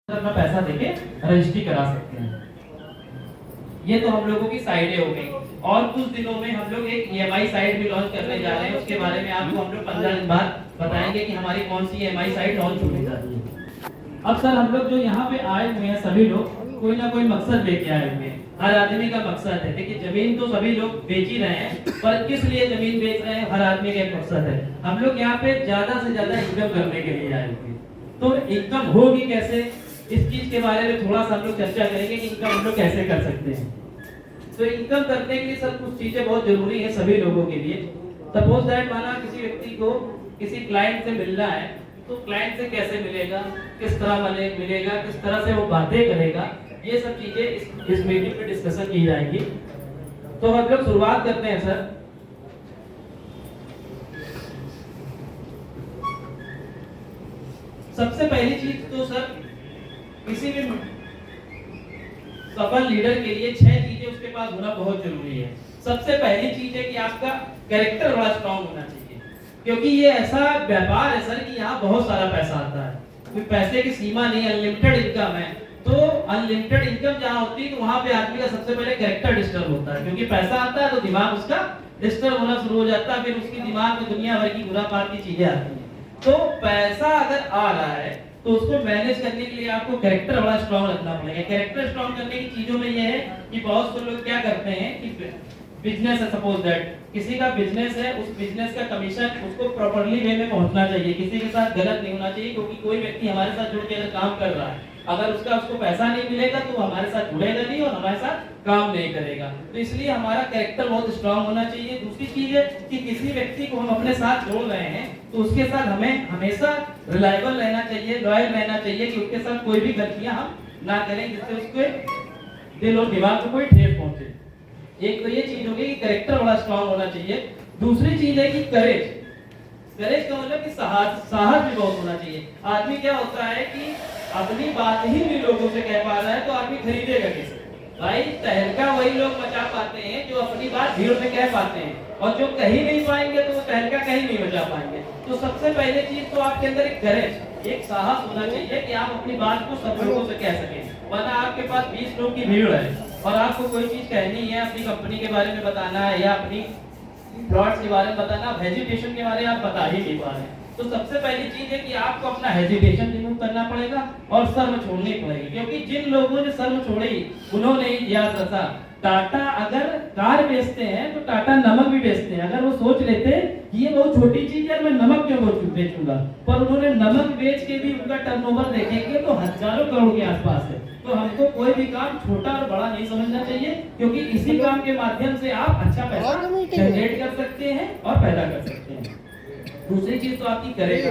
अपना पैसा देके रजिस्ट्री करा सकते हैं। ये तो हम लोगों की साइडें हो गई और कुछ दिनों में हम लोग एक ईएमआई साइट भी लॉन्च करने जा रहे हैं। उसके बारे में आपको हम लोग 15 दिन बाद बताएंगे कि हमारी कौन सी ईएमआई साइट लॉन्च होने जा रही है। अब सर हम लोग जो यहाँ पे आए हुए हैं सभी लोग कोई ना कोई मकसद लेके आए हुए हैं। हर आदमी का मकसद है। देखिए जमीन तो सभी लोग बेच ही रहे हैं, पर किस लिए जमीन बेच रहे हैं हर आदमी का एक मकसद है। हम लोग यहाँ पे ज्यादा से ज्यादा इनकम करने के लिए आए हुए हैं। तो इनकम होगी कैसे, इस चीज के बारे में थोड़ा सा हम लोग चर्चा करेंगे कि इनकम हम लोग कैसे कर सकते हैं। तो इनकम करने के लिए सर कुछ चीजें बहुत जरूरी है सभी लोगों के लिए। सपोज दैट माना किसी व्यक्ति को किसी क्लाइंट से मिलना है, तो क्लाइंट से कैसे मिलेगा, किस तरह मिलेगा, किस तरह से वो बातें करेगा, ये सब चीजें इस मीटिंग में डिस्कशन की जाएगी। तो हम लोग शुरुआत करते हैं सर। सबसे पहली चीज तो सर किसी भी सफल लीडर के लिए 6 चीजें उसके पास होना बहुत जरूरी है। सबसे पहली चीज है कि आपका कैरेक्टर बड़ा स्ट्रांग होना चाहिए, क्योंकि ये ऐसा व्यापार है सर कि यहाँ बहुत सारा पैसा आता है। कोई पैसे की सीमा नहीं, अनलिमिटेड इनकम है। तो अनलिमिटेड इनकम जहाँ होती है तो वहां पे आदमी का सबसे पहले कैरेक्टर डिस्टर्ब होता है, क्योंकि पैसा आता है तो दिमाग उसका डिस्टर्ब होना शुरू हो जाता है। फिर उसकी दिमाग में दुनिया भर की बुरा की चीजें आती हैं। तो पैसा अगर आ रहा है तो उसको मैनेज करने के लिए आपको कैरेक्टर बड़ा स्ट्रांग रखना पड़ेगा। कैरेक्टर स्ट्रांग करने की चीजों में ये है कि बहुत से लोग क्या करते हैं कि बिजनेस है, सपोज दैट किसी का बिजनेस है, उस बिजनेस का कमीशन उसको प्रॉपर्ली वे में पहुंचना चाहिए, किसी के साथ गलत नहीं होना चाहिए। क्योंकि कोई व्यक्ति हमारे साथ जुड़ के अगर काम कर रहा है, अगर उसको पैसा नहीं मिलेगा तो हमारे साथ जुड़ेगा नहीं और हमारे साथ काम नहीं करेगा। तो इसलिए हमारा कैरेक्टर बहुत स्ट्रांग होना चाहिए। दूसरी चीज है कि किसी व्यक्ति को हम अपने साथ जोड़ रहे हैं तो उसके साथ हमें हमेशा रिलायबल रहना चाहिए, लॉयल रहना चाहिए कि उसके साथ कोई भी गलतियां हम ना करें जिससे उसके दिल और दिमाग को कोई ठेस पहुंचे। एक तो ये चीज होगी कि कैरेक्टर बड़ा स्ट्रांग होना चाहिए। दूसरी चीज है कि करेज। करेज का मतलब कि साहस भी बहुत होना चाहिए। आदमी क्या होता है कि अपनी बात ही भी लोगों से कह पा रहा है तो आदमी खरीदेगा किसे? भाई तहलका वही लोग मचा पाते हैं जो अपनी बात भीड़ में कह पाते हैं, और जो कहीं नहीं पाएंगे तो वो तहलका कहीं नहीं मचा पाएंगे। तो सबसे पहले चीज तो आपके अंदर एक करेज, एक साहस होना चाहिए कि आप अपनी बात को सब लोगों से कह सकें। वरना आपके पास 20 लोग की भीड़ है और आपको कोई चीज कहनी है, अपनी कंपनी के बारे में बताना है या अपनी प्लॉट्स के बारे में बताना, हेजिटेशन के बारे में आप बता ही नहीं पा रहे हैं। तो सबसे पहली चीज है कि आपको अपना हेजिटेशन रिमूव करना पड़ेगा और शर्म छोड़नी पड़ेगी। क्योंकि जिन लोगों ने शर्म छोड़ी उन्होंने ही इतिहास रचा। टाटा अगर कार बेचते हैं तो टाटा नमक भी बेचते हैं। अगर वो सोच लेते कि ये बहुत छोटी चीज है, मैं नमक क्यों बेचूंगा, पर उन्होंने नमक बेच के भी उनका टर्नओवर देखेंगे तो हजारों करोड़ के आसपास है। तो हमको कोई भी काम छोटा और बड़ा नहीं समझना चाहिए, क्योंकि इसी काम के माध्यम से आप अच्छा पैसा जनरेट कर सकते हैं और पैदा कर सकते हैं। दूसरी चीज तो आपकी करेगा।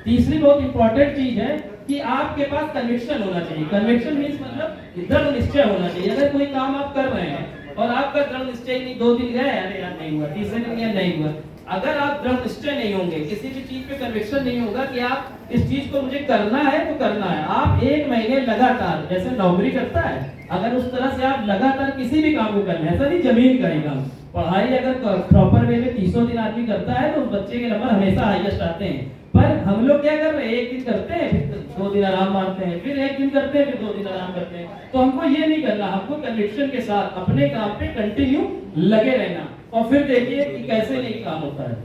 तीसरी बहुत इंपॉर्टेंट चीज है कि आपके पास कन्विक्शन होना चाहिए। कन्विक्शन मींस मतलब दृढ़ निश्चय होना चाहिए। अगर कोई काम आप कर रहे हैं और आपका दृढ़ निश्चय नहीं, 2 दिन गए अरे यार नहीं हुआ, तीसरे दिन गया नहीं हुआ, अगर आप दृढ़ निश्चय नहीं होंगे, किसी भी चीज पे कन्विक्शन नहीं होगा कि आप इस चीज को मुझे करना है तो करना है, आप 1 महीने लगातार जैसे नौकरी करता है, अगर उस तरह से आप लगातार किसी भी काम को करना है, ऐसा नहीं जमीन का ही काम, पढ़ाई अगर प्रॉपर वे में 300 दिन आदमी करता है तो उस बच्चे के नंबर हमेशा हाईएस्ट आते हैं। पर हम लोग क्या कर रहे हैं, 1 दिन करते हैं फिर 2 दिन आराम मारते हैं, फिर 1 दिन करते हैं फिर 2 दिन आराम करते हैं। तो हमको ये नहीं करना, हमको कन्विक्शन के साथ अपने काम पे कंटिन्यू लगे रहना और फिर देखिए कि कैसे नहीं काम होता है।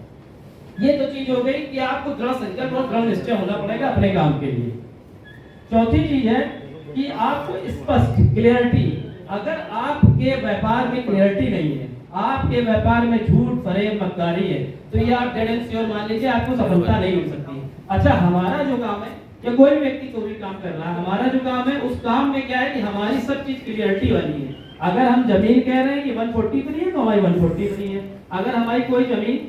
ये तो चीज हो गई कि आपको दृढ़ संकल्प और दृढ़ निश्चय होना पड़ेगा अपने काम के लिए। चौथी चीज है कि आपको स्पष्ट क्लियरिटी। अगर आपके व्यापार में क्लियरिटी नहीं है, आपके व्यापार में झूठ फरेब मक्कारी है, तो ये आप डेड एंड श्योर मान लीजिए आपको सफलता नहीं मिल सकती। अच्छा हमारा जो काम है या कोई व्यक्ति को भी काम कर रहा है, हमारा जो काम है उस काम में क्या है कि हमारी सब चीज क्लियरिटी वाली है। अगर हम जमीन कह रहे हैं कि 143 है तो हमारी 143 है। अगर हमारी कोई जमीन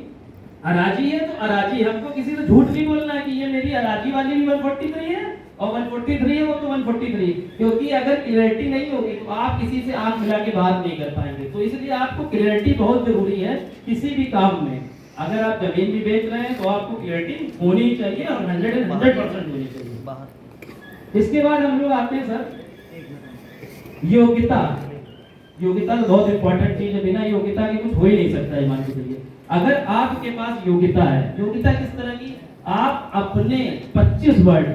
अराजी है तो अराजी, हमको किसी से झूठ नहीं बोलना है कि ये मेरी अराजी वाली भी 143 है और 143 है वो तो 143, क्योंकि अगर क्लियरिटी नहीं होगी तो आप किसी से आंख मिला के बात नहीं कर पाएंगे। तो इसलिए आपको क्लियरिटी बहुत जरूरी है किसी भी काम में। अगर आप जमीन भी बेच रहे हैं तो आपको क्लियरिटी होनी चाहिए और 100% होनी चाहिए। इसके बाद हम लोग आते हैं सर योग्यता। योग्यता तो बहुत इंपॉर्टेंट चीज है, बिना योग्यता के कुछ हो ही नहीं सकता है मान के चलिए। अगर आपके पास योग्यता है, योग्यता किस तरह की, आप अपने 25 वर्ड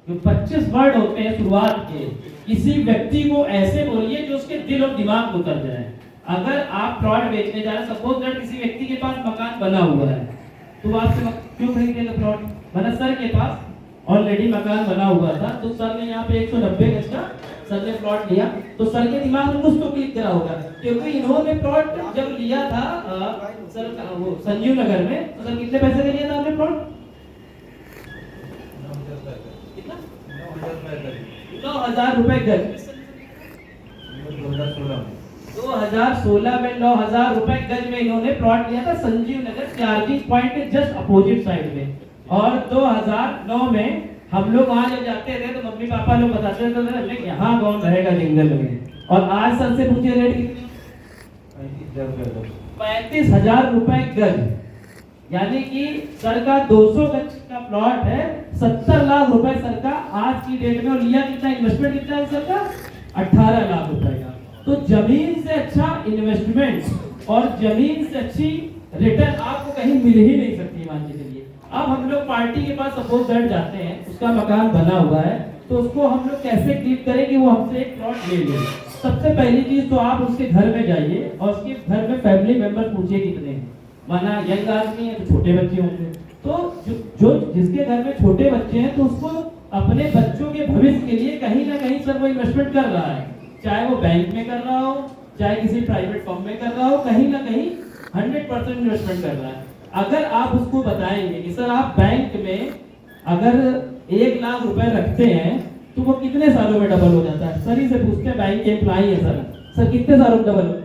जो 25 वर्ड होते हैं शुरुआत के, किसी व्यक्ति को ऐसे बोलिए जो उसके दिल और दिमाग में उतर जाए। अगर आप प्लॉट बेचने जा रहे हैं, सपोज दैट किसी व्यक्ति के पास मकान बना हुआ है, तो आपसे क्यों खरीदेगा प्लॉट? मतलब सर के पास ऑलरेडी मकान बना हुआ था, तो सर ने यहाँ पे 190 गज का सर ने प्लॉट लिया, तो सर के दिमाग में कुछ तो क्लिक करा होगा, क्योंकि इन्होंने प्लॉट जब लिया था सर वो संजीव नगर में, तो सर कितने पैसे का लिया था आपने प्लॉट? कितना? 9,000 रुपए गज। 2016 में 9,000 रुपए गज में इन्होंने प्लॉट लिया था संजीव नगर चार्जिंग पॉइंट के जस्ट अपोजिट साइड में। और 2009 में हम लोग वहां जब जाते थे तो मम्मी पापा लोग बताते थे तो यहाँ कौन रहेगा जंगल में। और आज सर से पूछिए रेट कितनी? 35,000 रुपए गज। यानी कि सर का 200 गज का प्लॉट है, 70 लाख रुपए सर का आज की डेट में। और लिया कितना, इन्वेस्टमेंट कितना है सर का? 18 लाख रुपए का। तो जमीन से अच्छा इन्वेस्टमेंट और जमीन से अच्छी रिटर्न आपको कहीं मिल ही नहीं सकती, मान के चलिए। अब हम लोग पार्टी के पास सपोज दैट जाते हैं, उसका मकान बना हुआ है, तो उसको हम लोग कैसे क्लिक करें कि वो हमसे एक प्लॉट ले ले? सबसे पहली चीज तो आप उसके घर में जाइए और उसके घर में फैमिली मेंबर पूछिए कितने हैं। माना यंग आदमी है तो छोटे बच्चे होंगे, तो जो जिसके घर में छोटे बच्चे हैं तो उसको अपने बच्चों के भविष्य के लिए कहीं ना कहीं सर वो इन्वेस्टमेंट कर रहा है, चाहे वो बैंक में कर रहा हो, चाहे किसी प्राइवेट फर्म में कर रहा हो, कहीं ना कहीं 100% इन्वेस्टमेंट कर रहा है। अगर आप उसको बताएंगे कि सर आप बैंक में अगर 1 लाख रुपए रखते हैं तो वो कितने सालों में डबल हो जाता है, सर ही से पूछते हैं, बैंक के एम्प्लॉई है सर कितने सालों में डबल